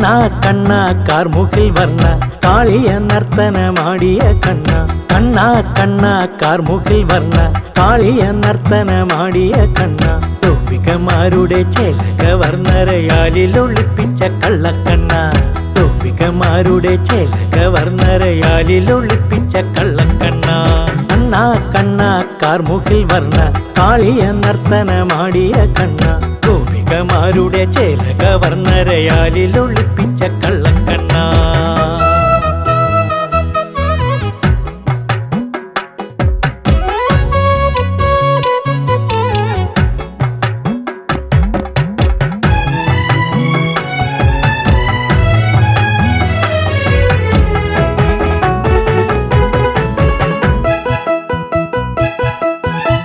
കണ്ണാ കണ്ണാ കാർമുകിൽ വർണ്ണ കാളിയ നർത്തനമാടിയ കണ്ണ കണ്ണാ കണ്ണാ കാർമുകിൽ വർണ്ണ കാളിയ നർത്തനമാടിയ കണ്ണ ഗോപികമാരുടെ ചേലക വർണ്ണരയാലിൽ ഒളിപ്പിച്ച കള്ളക്കണ്ണ ഗോപികമാരുടെ ചേലക വർണ്ണരയാലിൽ ഒളിപ്പിച്ച കള്ളക്കണ്ണ കണ്ണാ കണ്ണാ കാർമുകിൽ വർണ്ണ കാളിയ നർത്തനമാടിയ കണ്ണ ഗോപികമാരുടെ ചേലക വർണ്ണരയാലിൽ ഒളിപ്പിച്ച കള്ളക്കണ്ണ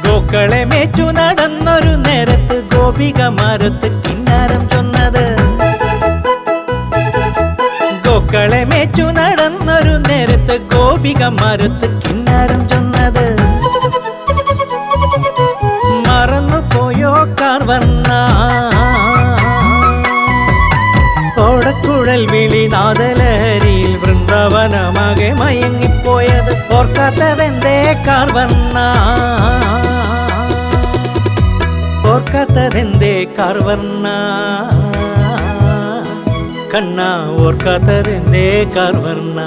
ഗോക്കളെ മേച്ചു നടന്നൊരു നേരത്ത് ഗോപികമാരത്ത് കിന്നാരം ചൊന്നത് ഗോക്കളെ മേച്ചു നടന്നൊരു നേരത്ത് ഗോപികമാരത്ത് കിന്നാരം ചൊന്നത് മറന്നുപോയോ കാർവർണ്ണ ഓടക്കുഴൽ വിളി നാദലഹരിയിൽ വൃന്ദാവനമാകെ മയങ്ങിപ്പോയത് ഓർക്കാത്തതെന്തേ കാർവർണ്ണ ഓർക്കാത്തതെന്തേ കാർവർണ്ണ കണ്ണ ഓർക്കാത്തതെന്തേ കാർവർണ്ണ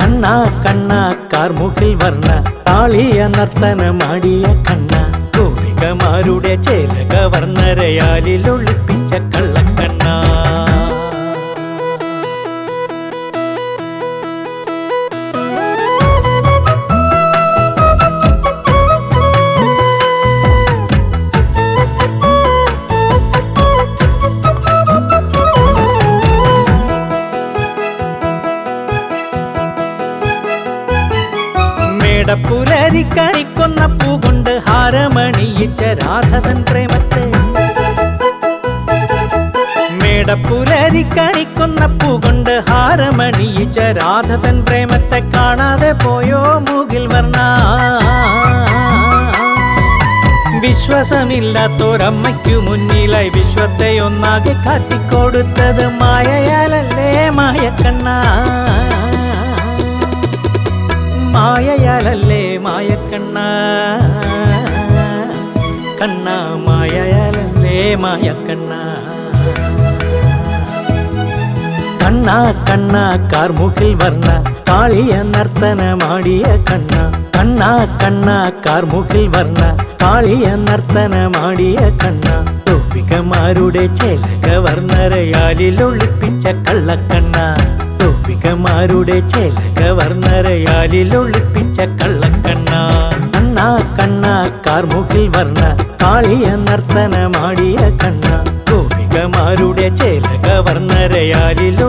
കണ്ണാ കണ്ണാ കാർമുകിൽ വർണ്ണ കാളിയ നർത്തനമാടിയ കണ്ണ ഗോപികമാരുടെ ചേലക വർണ്ണരയാലിൽ ഒളിപ്പിച്ച കള്ളക്കണ്ണ പുലരി കണിക്കൊന്ന പൂകൊണ്ട് ഹാരമണിയിച്ച രാധതൻ പ്രേമത്തെ മേടപ്പുലരി കണിക്കൊന്ന പൂകൊണ്ട് ഹാരമണിയിച്ച രാധതൻ പ്രേമത്തെ കാണാതെ പോയോ മുകിൽ വർണ്ണ വിശ്വാസമില്ലാത്തൊരമ്മയ്ക്കു മുന്നിലായി വിശ്വത്തെ ഒന്നാകെ കാട്ടിക്കൊടുത്തത് മായയാലല്ലേ മായക്കണ്ണ മായയാലല്ലേ മായക്കണ്ണ കണ്ണ മായയാലല്ലേ മായക്കണ്ണ കണ്ണാ കണ്ണാ കാർമുകിൽ വർണ്ണ കാളിയ നർത്തനമാടിയ കണ്ണ കണ്ണാ കണ്ണാ കാർമുകിൽ വർണ്ണ കാളിയ നർത്തനമാടിയ കണ്ണ ഗോപികമാരുടെ ചേലക വർണ്ണരയാലിൽ ഒളിപ്പിച്ച കള്ളക്കണ്ണ ഗോപികമാരുടെ ചേലക വർണ്ണരയാലിൽ ഒളിപ്പിച്ച കള്ളക്കണ്ണ കണ്ണാ കണ്ണാ കാർമുകിൽ വർണ്ണ കാളിയ നർത്തനമാടിയ കണ്ണ ഗോപികമാരുടെ ചേലക വർണ്ണരയാലിൽ